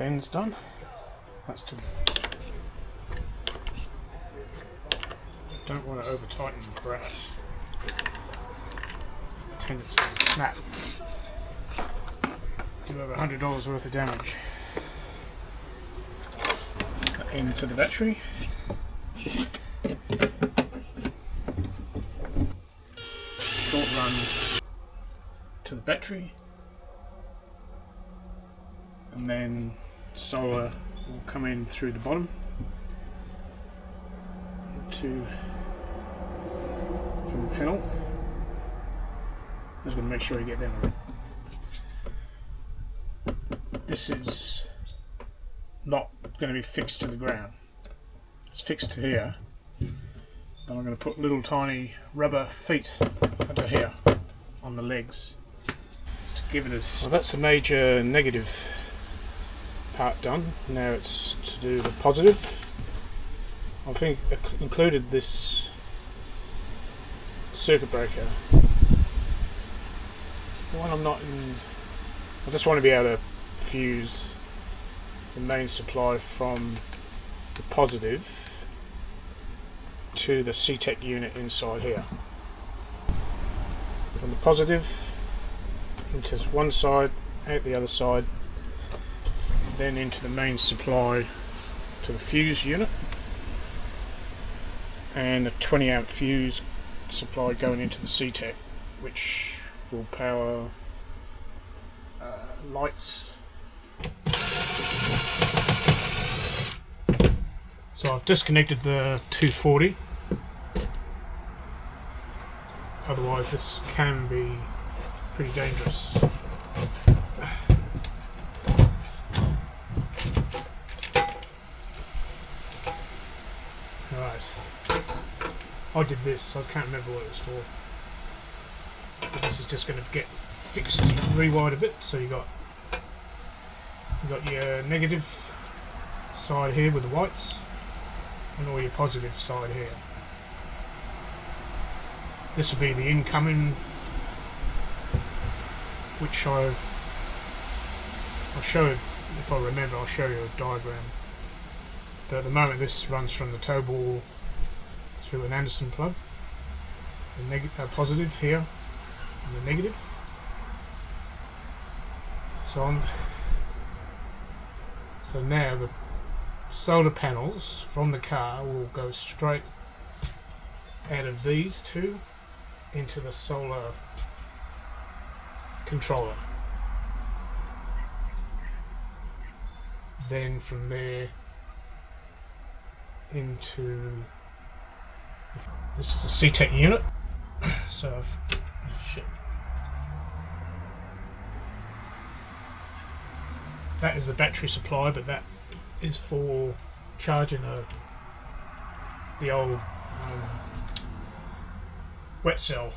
both ends done. That's to. Don't want to over tighten the brass. Tendency to snap. Do over $100 worth of damage. Into the battery. Short run to the battery, and then solar will come in through the bottom from the panel. I'm just going to make sure you get them right. This is not going to be fixed to the ground. It's fixed to here. And I'm going to put little tiny rubber feet under here on the legs to give it a... Well, that's the major negative part done. Now it's to do the positive. I think I included this circuit breaker. When I'm not in... I just want to be able to fuse the main supply from the positive to the CTEC unit inside here. From the positive into one side, out the other side, then into the main supply to the fuse unit, and a 20 amp fuse supply going into the CTEC, which will power lights. So I've disconnected the 240, otherwise this can be pretty dangerous. Right, I did this, I can't remember what it was for, but this is just going to get fixed and rewired a bit. So you got your negative side here with the whites, and all your positive side here. This will be the incoming, which I'll show, if I remember, I'll show you a diagram. But at the moment this runs from the toe ball through an Anderson plug, the positive here and the negative. So now the solar panels from the car will go straight out of these two into the solar controller. Then from there into this is a CTEC unit. So shit. That is the battery supply, but that is for charging the old wet cell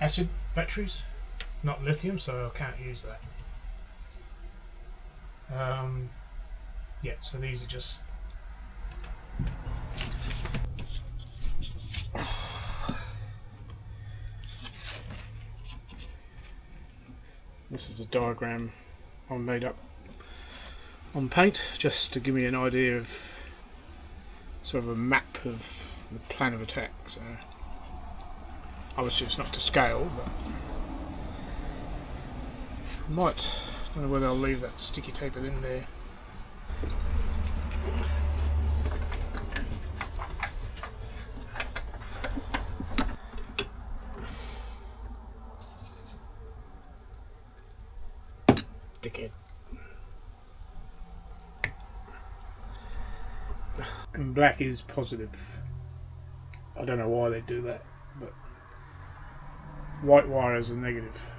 acid batteries, not lithium, so I can't use that. Yeah, so these are just this is a diagram I made up on paint just to give me an idea of sort of a map of the plan of attack. So obviously it's not to scale, but I don't know whether I'll leave that sticky tape in there. Dickhead. And black is positive. I don't know why they do that, but white wire is a negative.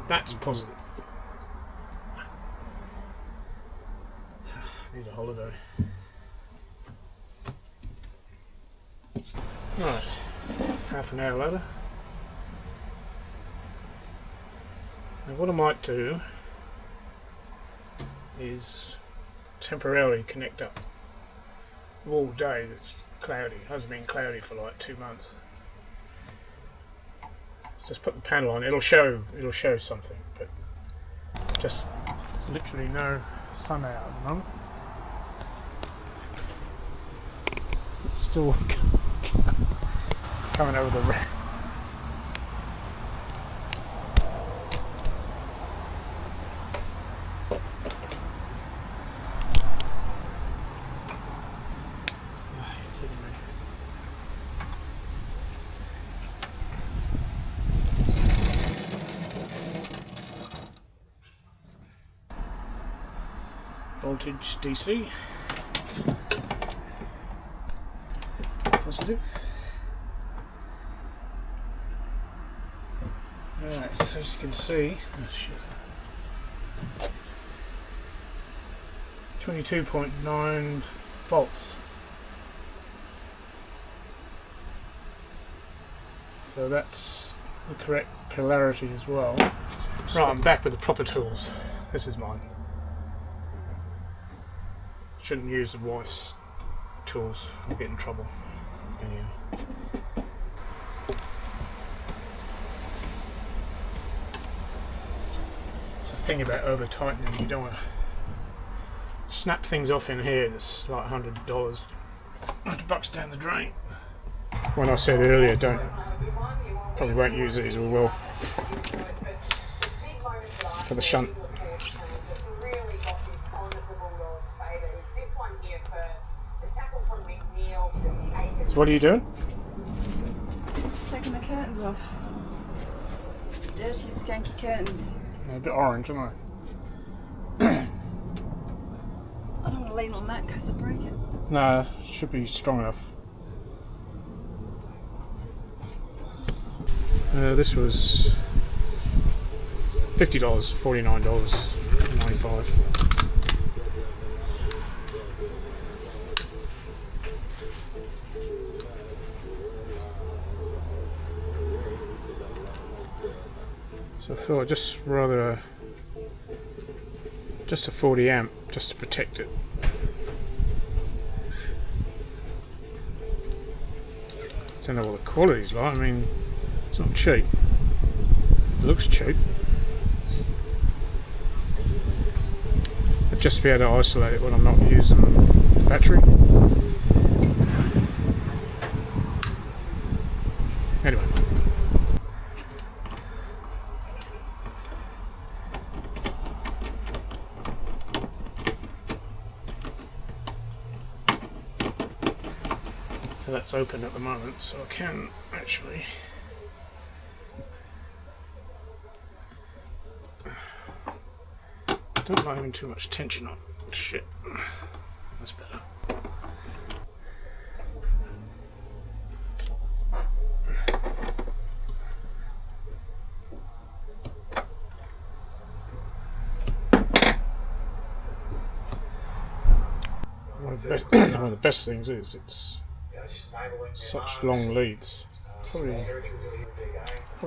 That's positive. Need a holiday. Right, half an hour later. Now what I might do is temporarily connect up. All day it's cloudy. It hasn't been cloudy for like 2 months. Just put the panel on. It'll show something, but just There's literally no sun out at the moment. It's still coming over the red. Voltage DC, positive. Alright, so as you can see, oh shit, 22.9 volts. So that's the correct polarity as well. Right, I'm back with the proper tools. This is mine. Shouldn't use the wife's tools, I'll get in trouble. Anyhow. It's the thing about over tightening, you don't want to snap things off in here. It's like $100, $100 down the drain. When I said earlier, probably won't use these, or will, for the shunt. So what are you doing? Taking the curtains off. Dirty, skanky curtains. Yeah, a bit orange, aren't I don't want to lean on that because I break it. No, it should be strong enough. This was $50, $49.95. So I thought just a 40 amp just to protect it. Don't know what the quality's like. I mean, it's not cheap. It looks cheap. But just to be able to isolate it when I'm not using the battery. Anyway. So that's open at the moment, so I can actually don't like having too much tension on. Shit. That's better. One of the best things is it's such long leads, probably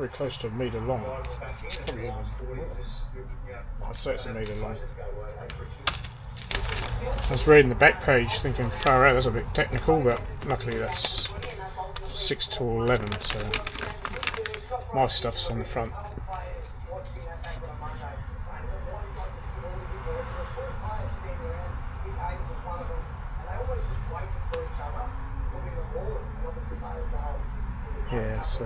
close to a metre long. Probably even, I'd say it's a metre long. I was reading the back page thinking, far out, that's a bit technical, but luckily that's 6 to 11, so my stuff's on the front. Yeah, so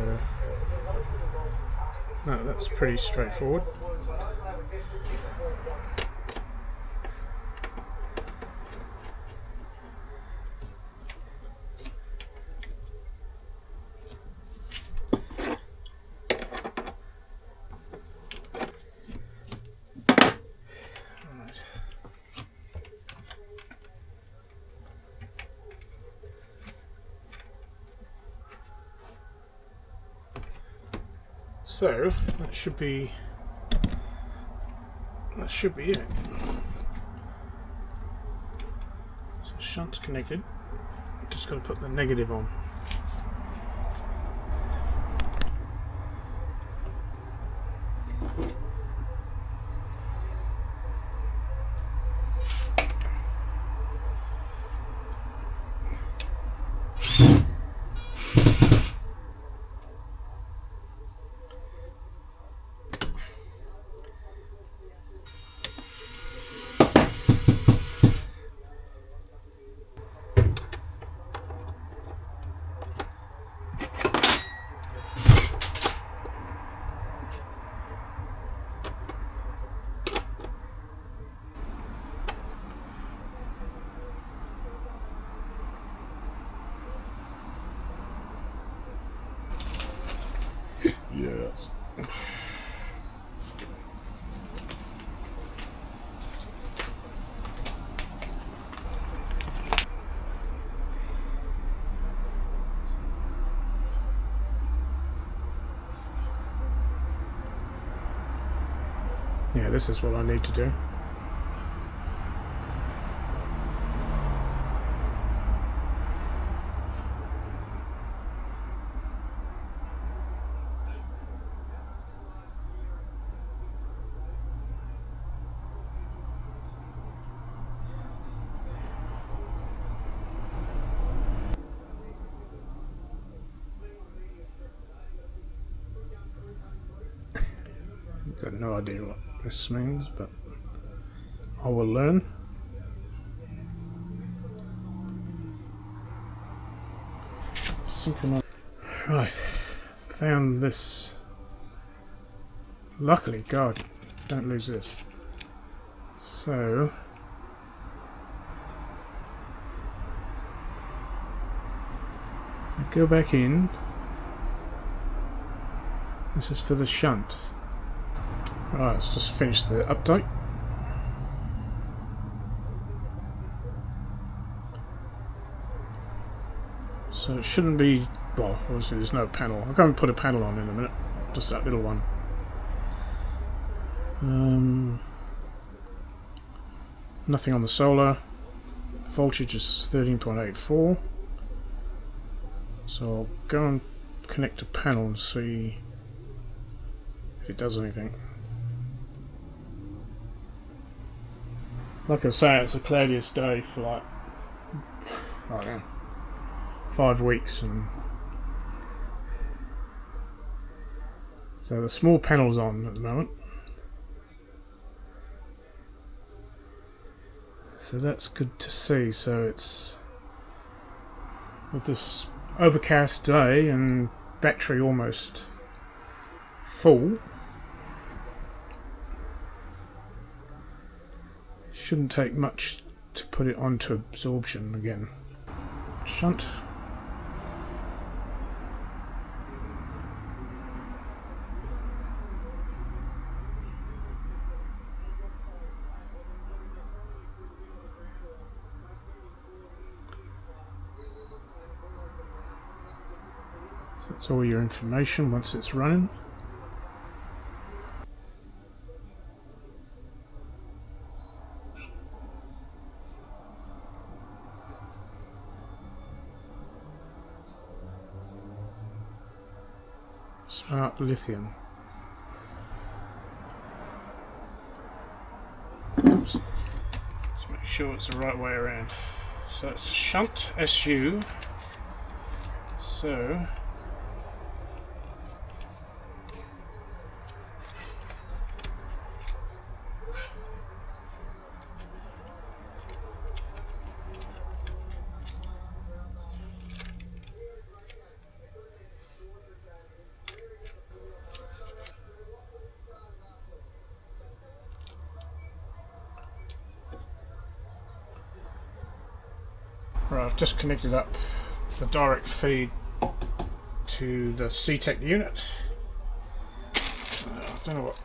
no, that's pretty straightforward. So that should be it. So shunt's connected. I'm just going to put the negative on. Yeah, this is what I need to do. Got no idea what this means, but I will learn. Synchronize. Right, found this. Luckily, God, don't lose this. So go back in. This is for the shunt. Right, let's just finish the update. So it shouldn't be, well, obviously there's no panel. I'll go and put a panel on in a minute. Just that little one. Nothing on the solar. Voltage is 13.84. So I'll go and connect a panel and see if it does anything. Like I say, it's the cloudiest day for like, I don't know, 5 weeks, and so the small panel's on at the moment. So that's good to see. So it's with this overcast day and battery almost full, shouldn't take much to put it onto absorption again. Shunt. So that's all your information once it's running. Smart lithium. Oops. Let's make sure it's the right way around. So it's shunt SU. So right, I've just connected up the direct feed to the CTEC unit. I don't know what.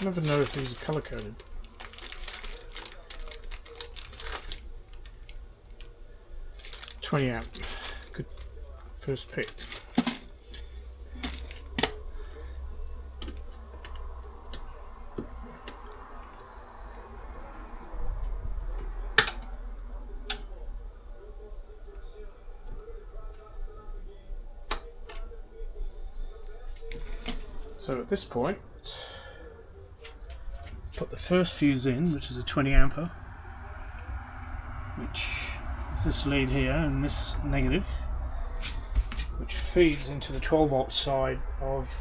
I never know if these are color coded. £20 amp. Good first pick. So at this point, put the first fuse in, which is a 20 ampere, which is this lead here, and this negative, which feeds into the 12 volt side of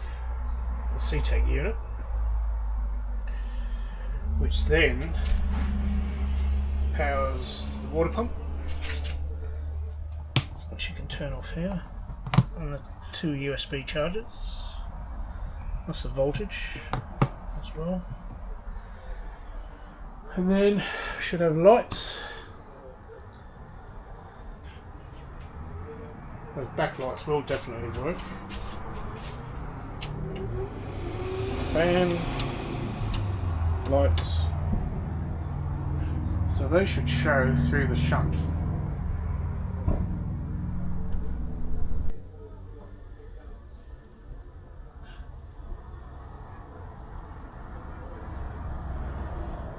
the CTEC unit, which then powers the water pump, which you can turn off here, and the 2 USB chargers. That's the voltage as well. And then should have lights. Those backlights will definitely work. fan, lights. So they should show through the shunt.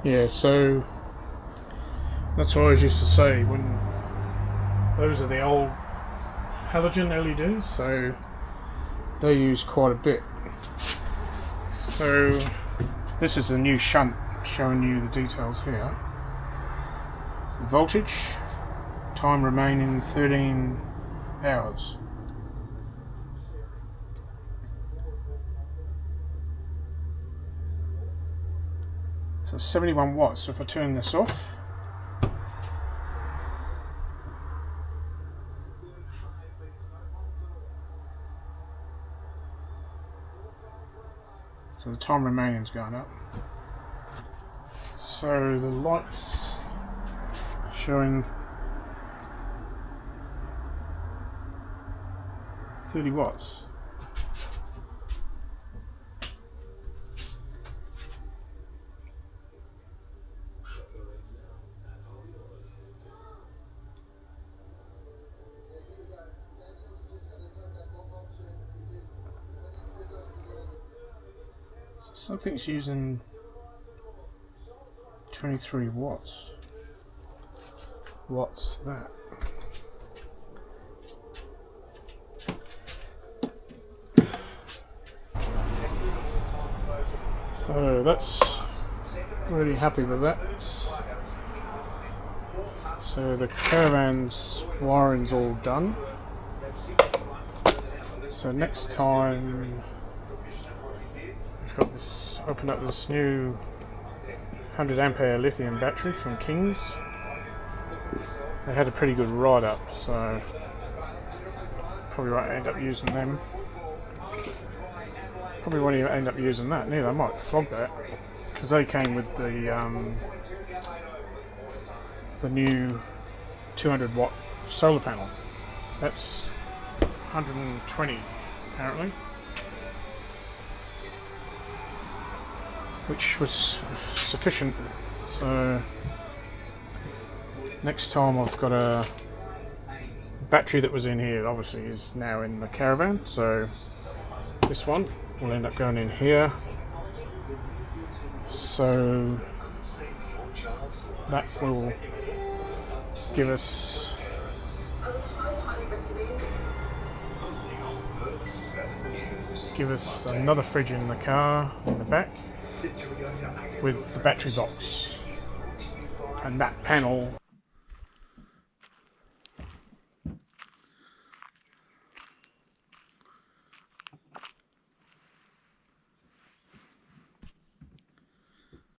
Yeah, so that's what I always used to say, when those are the old halogen LEDs, so they use quite a bit. So this is a new shunt showing you the details here. Voltage, time remaining 13 hours. So 71 watts. So if I turn this off, so the time remaining is going up. So the lights showing 30 watts. So something's using 23 watts. What's that? So that's really happy with that. So the Caravan's wiring's all done. So next time we've got this, opened up this new 100 ampere lithium battery from King's. They had a pretty good ride up, so probably won't end up using them. Probably won't even end up using that neither. I might flog that because they came with the new 200 watt solar panel. That's 120 apparently, which was sufficient. So next time I've got a battery that was in here, obviously is now in the Caravan, so this one will end up going in here. So that will give us another fridge in the car in the back with the battery box, and that panel